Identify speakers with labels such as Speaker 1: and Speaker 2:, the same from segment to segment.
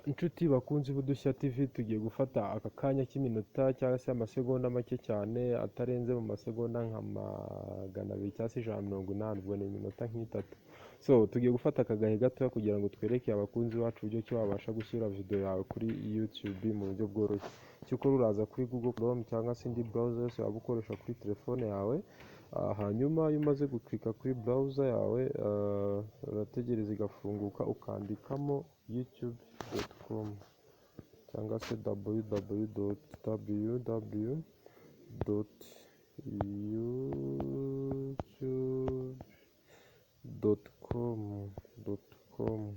Speaker 1: Inshuti bakunzi b'Udushya TV, tugiye gufata aka kanya k'iminota cyangwa se amasegonda make cyane atarenze mu masegonda nka 200 cyangwa se 180, ubwo ni iminota nk'itatu. Tugiye gufata aka gahe gatoya kugira ngo twereke abakunzi bacu uburyo ki wabasha gushyira video yawe kuri YouTube mu buryo bworoshye. Cyokora uraza kuri Google Chrome cyangwa se indi browser yose waba ukoresha kuri telefone yawe. Hanyuma iyo umaze guklika kuri browser yawe, urategereza igafunguka, ukandikamo youtube.com cyangwa se www.youtube.com.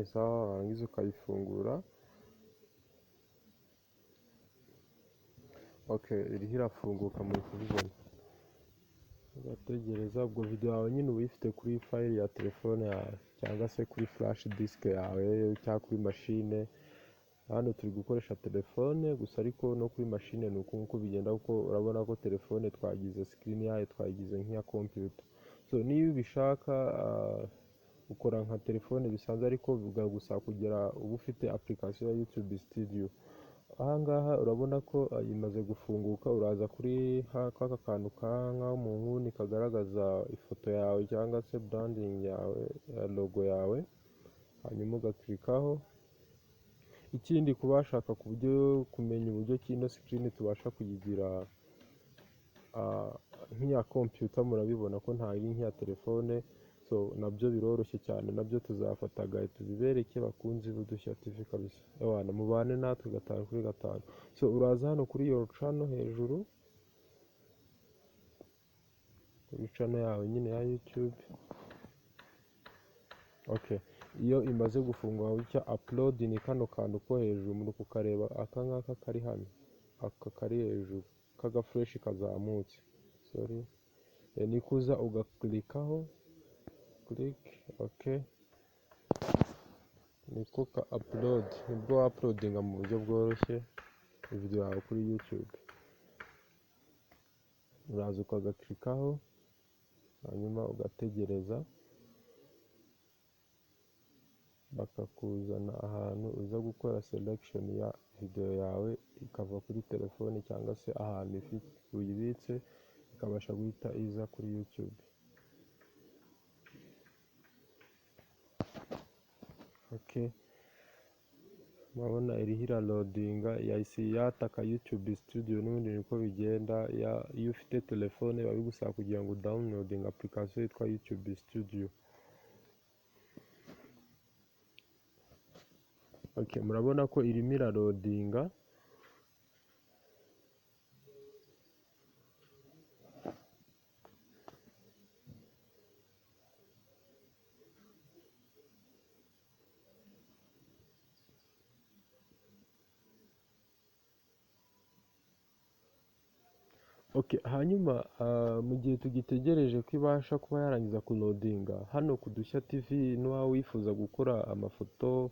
Speaker 1: Sawa, warangiza ukayifungura. Iriho irafunguka muri kubibona. Ugategereza, ubwo video yawe nyine uba uyifite kuri file ya telefone yawe cyangwa se kuri flash disk yawe cyangwa kuri machine. Hano turi gukoresha telefone gusa, ariko no kuri machine ni uko bigenda, kuko urabona ko telefone twagize screen yayo twagize nk'iya computer. Niyo ubishaka ukora nka telefone bisanzwe, ariko bigagusaba kugira uba ufite application ya YouTube Studio. Ahangaha urabona ko imaze gufunguka. Uraza kuri kaka kantu nk'aho mu nguni kagaragaza ifoto yawe cyangwa se branding yawe, logo yawe, hanyuma ugaklikaho. Ikindi kuba bashaka kumenya uburyo ki ino screen tubasha kuyigira nk'iya computer, murabibona ko nta iri nk'iya telefone. Nabyo biroroshye cyane, nabyo tuzafata gahe tubibereke bakunzi b'Udushya TV kabisa. Ewana, mubane natwe 5 kuri 5. Uraza hano kuri your channel hejuru, kuri channel yawe nyine ya YouTube. Iyo imaze gufungura gutya, upload ni kano kantu ko hejuru, muri kukareba aka ngaka kari hano, aka kari hejuru kaga fresh kazamutse, nikuza ugaklikaho, niko ka upload, nibwo uploadinga mu buryo bworoshye video yawe kuri YouTube. Uraza ukagaklikaho, hanyuma ugategereza bakakuzana ahantu uza gukora selection ya video yawe, ikava kuri telefone cyangwa se ahantu uyibitse, ikabasha guhita iza kuri YouTube. Murabona iriho iraloadinga, yahise yataka YouTube Studio. N'ubundi niko bigenda, iyo ufite telefone biba bigusaba kugira ngo downloading application yitwa YouTube Studio. Murabona ko irimo iraloadinga. Hanyuma mu gihe tugitegereje ko ibasha kuba yarangiza kuloadinga, hano ku Dushya TV n'uwaba wifuza gukora amafoto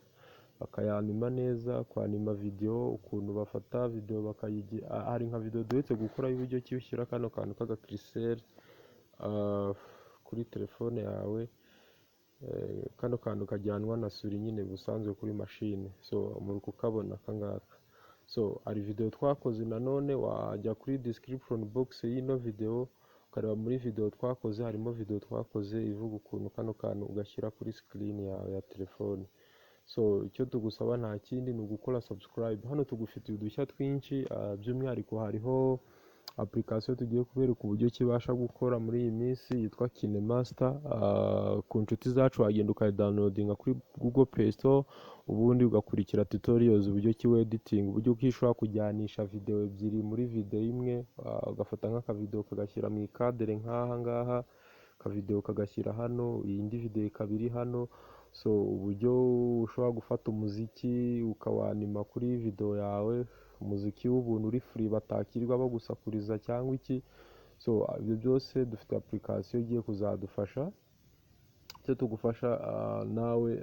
Speaker 1: bakayanima neza, kwanima video, ukuntu bafata video bakayigira, hari nka video duhetse gukora y'uburyo ki ushyira kano kantu k'agacurseur kuri telefone yawe. Kano kantu kajyanwa na suri nyine busanzwe kuri machine, muri kukabona kangaka. Hari video twakoze, nanone wajya kuri description box y'ino video ukareba muri video twakoze, harimo video twakoze ivuga ukuntu kano kantu ugashyira kuri screen yawe ya telefone. Icyo tugusaba nta kindi, ni ugukora subscribe. Hano tugufitiye udushya twinshi, by'umwihariko hariho application tugiye kubereka uburyo kibasha gukora muri iyi minsi yitwa KineMaster. Ku nshuti zacu wagenda ukayidownloadinga kuri Google Play Store, ubundi ugakurikira tutorials uburyo ki editing, uburyo ki ushobora kujyanisha video ebyiri muri video imwe. Ugafata nk'akavideo kagashyira mu ikadere nk'aha ngaha, akavideo kagashyira hano, iyindi video ikaba iri hano. Uburyo ushobora gufata umuziki ukawanima kuri video yawe, umuziki w'ubuntu uri free batakirirwa bagusakuriza cyangwa iki. Ibyo byose dufite application igiye kuzadufasha. Icyo tugufasha nawe,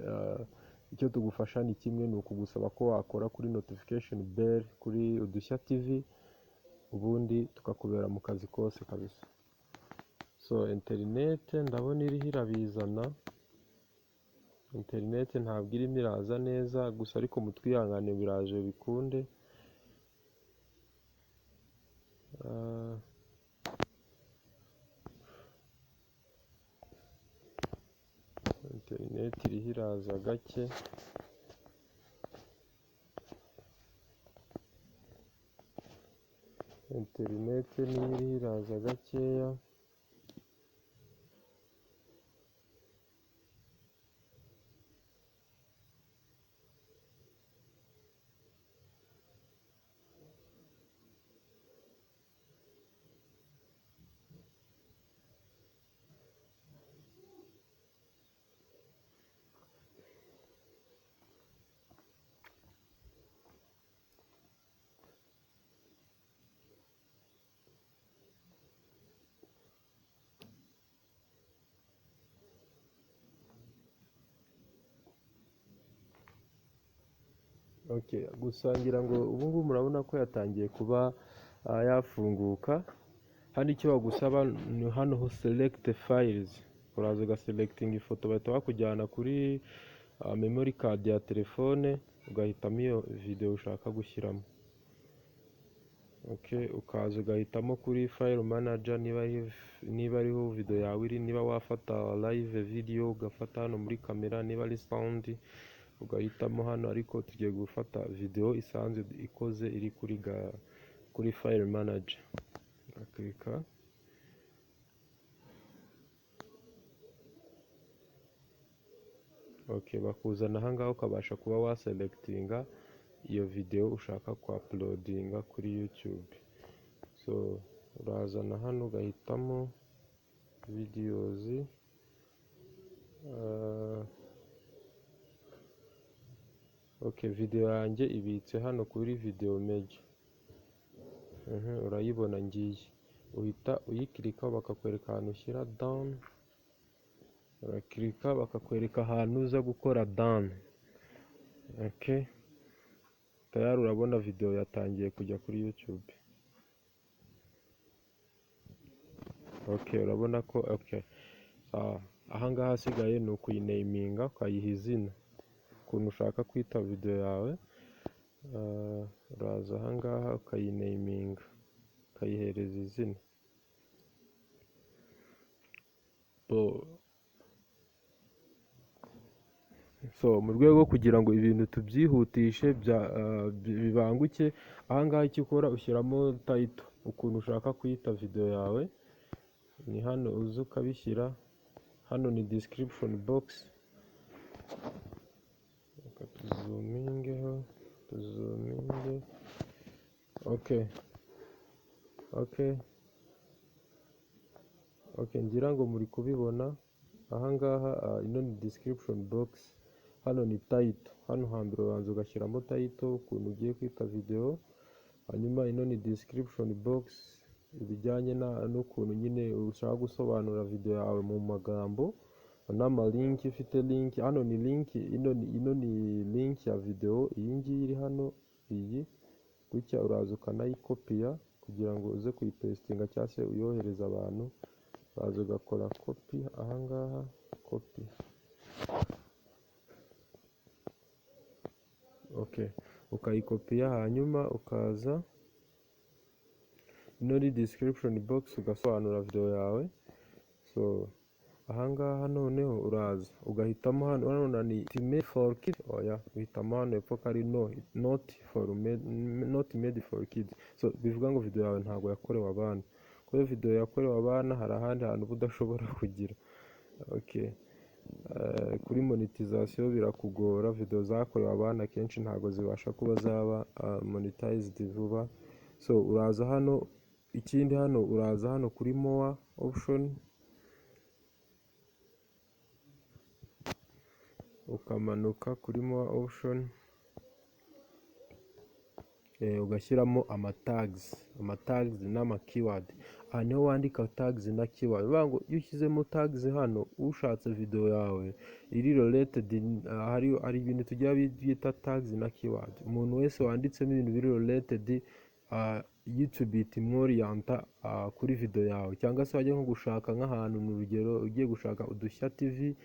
Speaker 1: icyo tugufasha ni kimwe, ni ukugusaba ko wakora kuri notification bell kuri Udushya TV, ubundi tukakubera mu kazi kose kabisa. Internet ndabona iriho irabizana. interineti ntabwo irimo iraza neza gusa ariko mutwihangane biraje bikunde. Interineti iriho iraza gake. Interineti niyo iriho iraza gakeya. Gusa ngira ngo ubu ngubu murabona ko yatangiye kuba yafunguka. Hano icyo bagusaba ni hano ho select files, uraza ugaselectinga ifoto bahita bakujyana kuri memory card ya telefone ugahitamo iyo video ushaka gushyiramo. Ukaza ugahitamo kuri file manager niba ariho video yawe iri, niba wafata live video ugafata hano muri kamera, niba ari sound ugahitamo hano, ariko tugiye gufata video isanzwe ikoze iri kuri file manager. Ugakirika bakuzana aha ngaha ukabasha kuba waselectinga iyo video ushaka uploadinga kuri YouTube. So urazana hano ugahitamo videos, video yanjye ibitse hano kuri video major. Urayibona ngiye, uhita uyikirika bakakwereka ahantu ushyira down, urakirika bakakwereka ahantu uza gukora down. Tayari urabona video yatangiye kujya kuri YouTube. Urabona ko aha ngaha hasigaye ni ukuyineminga, ukayiha izina ukuntu ushaka kwita video yawe. Uraza aha ngaha ukayineminga, ukayihereza izina. Mu rwego rwo kugira ngo ibintu tubyihutishe bibanguke, aha ngaha icyo ukora ushyiramo title, ukuntu ushaka kuyita video yawe. Ni hano uza ukabishyira, hano ni description box. Tuzumingeho, ngira ngo muri kubibona. Aha ngaha ino ni description box, hano ni title. Hano hambere ubanza ugashyiramo title, ukuntu ugiye kwita video, hanyuma ino ni description box, ibijyanye n'ukuntu nyine ushaka gusobanura video yawe mu magambo n'amalink. Ifite link, hano ni link, ino ni link ya video, iyi ngiyi iri hano, iyi gutya uraza ukanayikopiya kugira ngo uze kuyipestinga cyangwa se uyohereza abantu. Uraza ugakora copy aha ngaha, copy. Ukayikopiya, hanyuma ukaza ino ni description box ugasobanura video yawe. Aha ngaha noneho uraza ugahitamo hano ni made for kids. Uhitamo hano hepfo ko ari not made for kids. Bivuga ngo video yawe ntabwo yakorewe abana. Kuko video yakorewe abana hari ahandi hantu uba udashobora kugira. Kuri monetization birakugora, video zakorewe abana kenshi ntabwo zibasha kuba zaba monetized vuba. Uraza hano, ikindi hano uraza hano kuri more option, ukamanuka kuri more option, ugashyiramo amatags n'ama keyword. Aha niho wandika tags na keyword. Bivuga ngo iyo ushyizemo tags hano, ushatse video yawe iri related, hari ibintu tujya bita tags na keyword. Umuntu wese wanditsemo ibintu biri related, YouTube itimworiyanta kuri video yawe. Cyangwa se wajya nko gushaka nk'ahantu, mu rugero ugiye gushaka Udushya TV,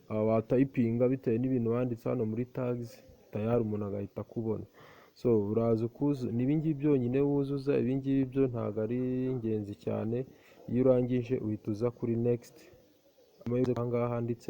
Speaker 1: watayipinga bitewe n'ibintu wanditse hano muri tags, tayari umuntu agahita akubona. So uraza n'ibingibi byonyine wuzuza, ibingibi byo ntabwo ari ingenzi cyane. Iyo urangije uhita uza kuri next, aha ngaha handitse